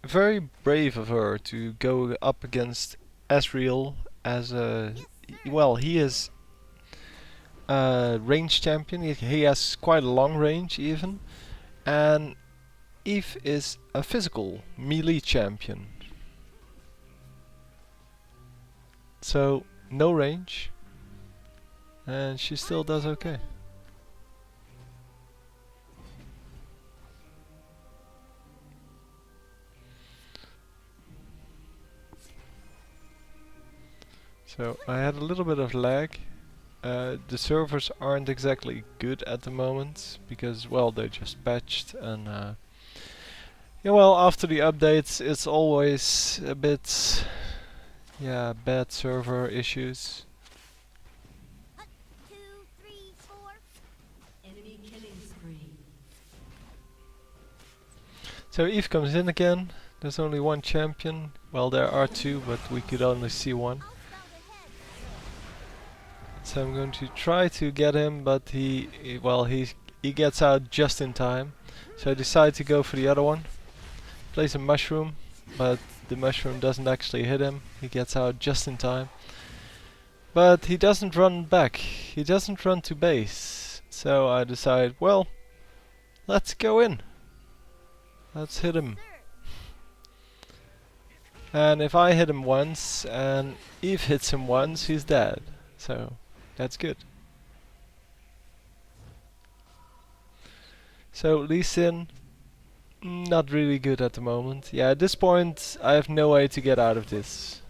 very brave of her to go up against Ezreal as a... Well, he is a range champion. He has quite a long range even. And Eve is a physical melee champion. So, no range. And she still does okay. So I had a little bit of lag. The servers aren't exactly good at the moment because, well, they just patched and yeah, well, after the updates it's always a bit, yeah, bad server issues. So Eve comes in again. There's only one champion. Well, there are two, but we could only see one. So I'm going to try to get him, but he gets out just in time. So I decide to go for the other one. Plays a mushroom, but the mushroom doesn't actually hit him. He gets out just in time. But he doesn't run back. He doesn't run to base. So I decide, well, let's go in. Let's hit him. And if I hit him once and Eve hits him once, he's dead. So that's good. So Lee Sin, not really good at the moment. Yeah, at this point I have no way to get out of this.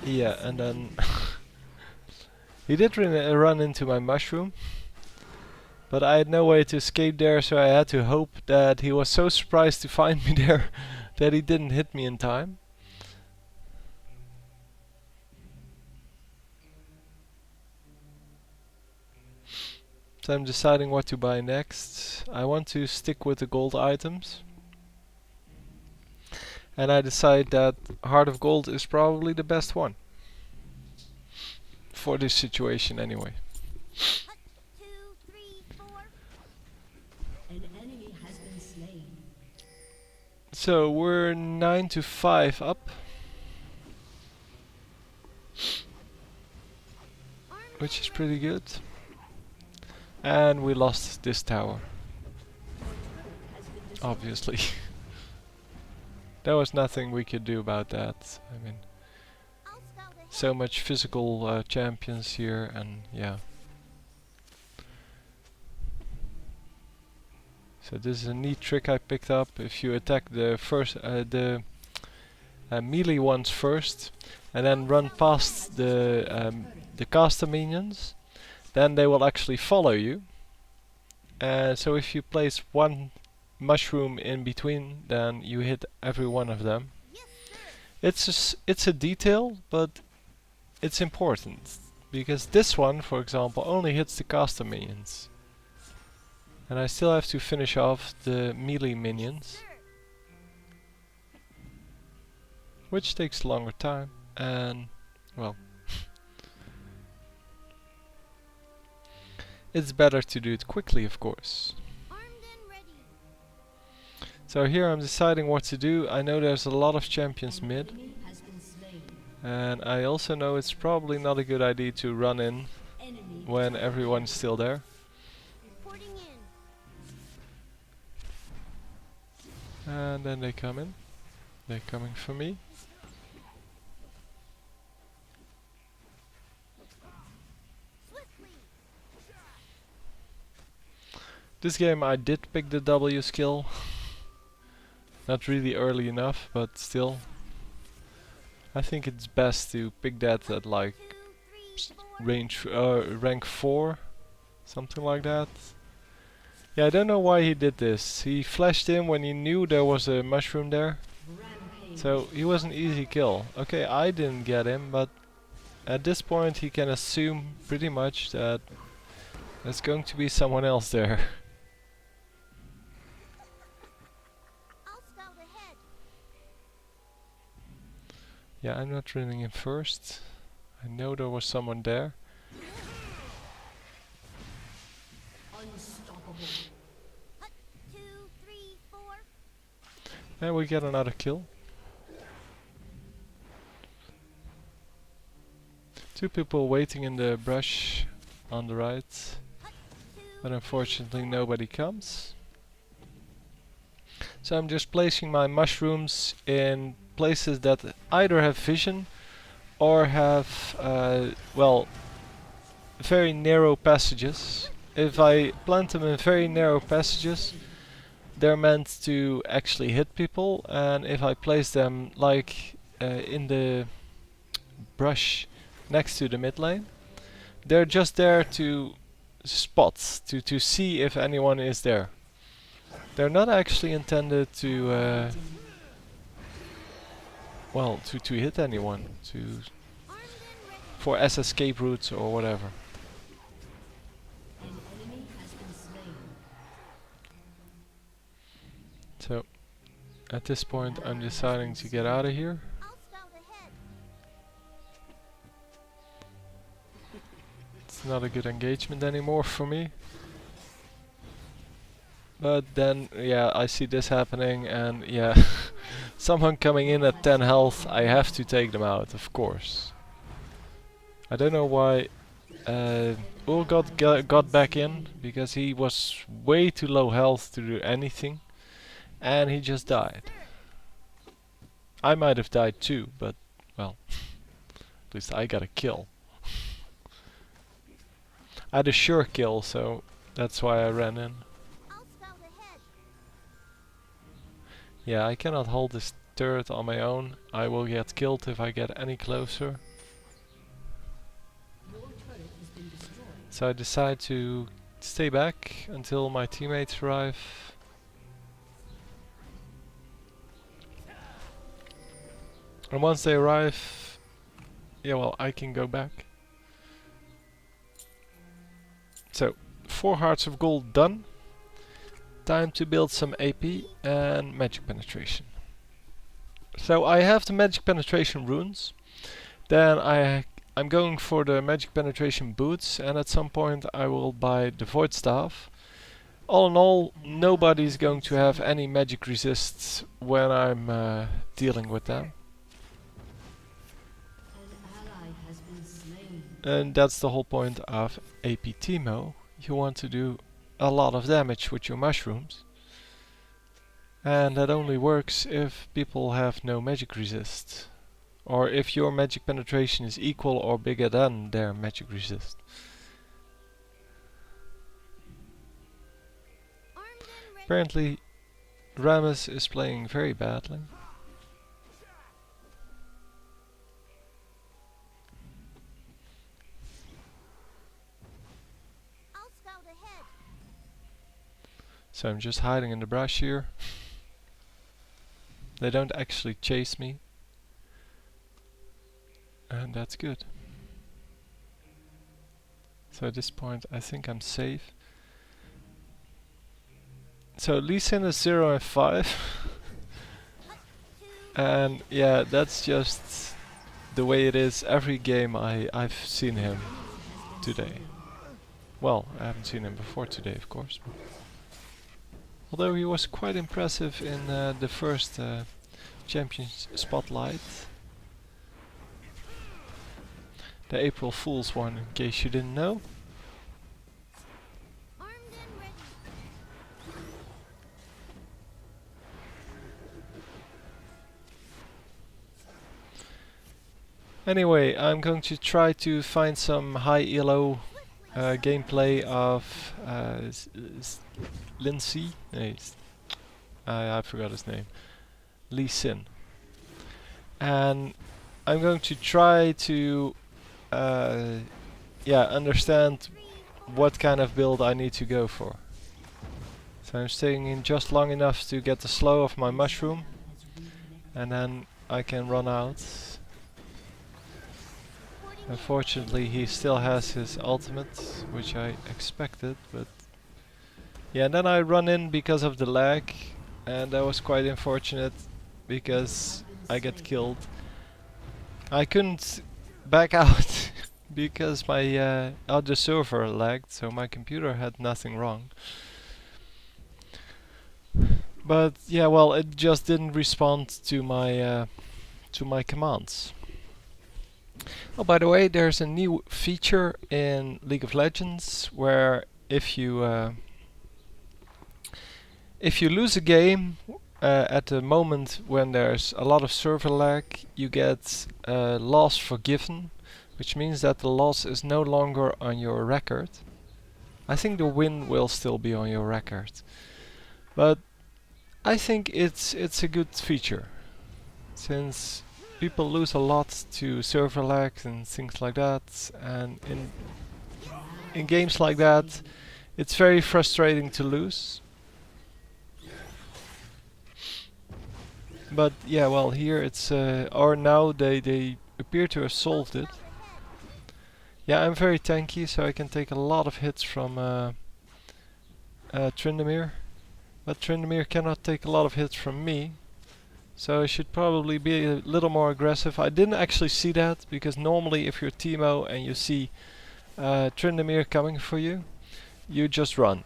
Yeah, and then he did run into my mushroom, but I had no way to escape there, so I had to hope that he was so surprised to find me there that he didn't hit me in time. So I'm deciding what to buy next. I want to stick with the gold items. And I decide that Heart of Gold is probably the best one. For this situation anyway. So we're 9 to 5 up. Which is pretty good. And we lost this tower. Obviously. There was nothing we could do about that. I mean, so much physical champions here, and yeah. So this is a neat trick I picked up. If you attack the first, melee ones first, and then run past the caster minions, then they will actually follow you. So if you place one mushroom in between, then you hit every one of them. It's a detail, but it's important, because this one, for example, only hits the caster minions. And I still have to finish off the melee minions, which takes longer time, and well, it's better to do it quickly, of course. So here I'm deciding what to do. I know there's a lot of champions mid, and I also know it's probably not a good idea to run in when everyone's still there. And then they come in. They're coming for me. This game I did pick the W skill. Not really early enough, but still. I think it's best to pick that at like rank 4, something like that. Yeah, I don't know why he did this. He flashed in when he knew there was a mushroom there. So he was an easy kill. Okay, I didn't get him, but at this point he can assume pretty much that there's going to be someone else there. Yeah, I'm not running in first. I know there was someone there. And we get another kill. 2 people waiting in the brush on the right. But unfortunately nobody comes. So I'm just placing my mushrooms in places that either have vision or have, well, very narrow passages. If I plant them in very narrow passages, they're meant to actually hit people, and if I place them like in the brush next to the mid lane, they're just there to spot, to see if anyone is there. They're not actually intended to, well, to hit anyone, for as escape routes or whatever. So, at this point I'm deciding to get out of here. It's not a good engagement anymore for me. But then, yeah, I see this happening and yeah, someone coming in at 10 health, I have to take them out, of course. I don't know why Ul got back in, because he was way too low health to do anything. And he just died. I might have died too, but, well, at least I got a kill. I had a sure kill, so that's why I ran in. Yeah, I cannot hold this turret on my own. I will get killed if I get any closer. So I decide to stay back until my teammates arrive. And once they arrive, yeah, well, I can go back. So, 4 hearts of gold done. Time to build some AP and magic penetration. So I have the magic penetration runes. Then I'm going for the magic penetration boots, and at some point I will buy the void staff. All in all, nobody's going to have any magic resists when I'm dealing with them. And that's the whole point of AP Teemo. You want to do a lot of damage with your mushrooms. And that only works if people have no magic resist. Or if your magic penetration is equal or bigger than their magic resist. Apparently Rammus is playing very badly. So I'm just hiding in the brush here. They don't actually chase me. And that's good. So at this point I think I'm safe. So Lee Sin is 0 and 5. And yeah, that's just the way it is every game I've seen him today. Well, I haven't seen him before today, of course. Although he was quite impressive in the first Champions Spotlight. The April Fool's one, in case you didn't know. Anyway, I'm going to try to find some high elo gameplay of Lindsay. Nee, I forgot his name. Lee Sin. And I'm going to try to understand what kind of build I need to go for. So I'm staying in just long enough to get the slow of my mushroom, and then I can run out. Unfortunately he still has his ultimate, which I expected, but yeah, and then I run in because of the lag, and that was quite unfortunate because I get killed. I couldn't back out because my other server lagged, so my computer had nothing wrong. But yeah, well, it just didn't respond to my commands. Oh, by the way, there's a new feature in League of Legends where if you lose a game at the moment when there's a lot of server lag, you get loss forgiven, which means that the loss is no longer on your record. I think the win will still be on your record, but I think it's a good feature, since people lose a lot to server lag and things like that, and in games like that, it's very frustrating to lose. But yeah, well, here it's or now they appear to have solved it. Yeah, I'm very tanky, so I can take a lot of hits from Tryndamere, but Tryndamere cannot take a lot of hits from me. So I should probably be a little more aggressive. I didn't actually see that, because normally if you're Teemo and you see Tryndamere coming for you, you just run.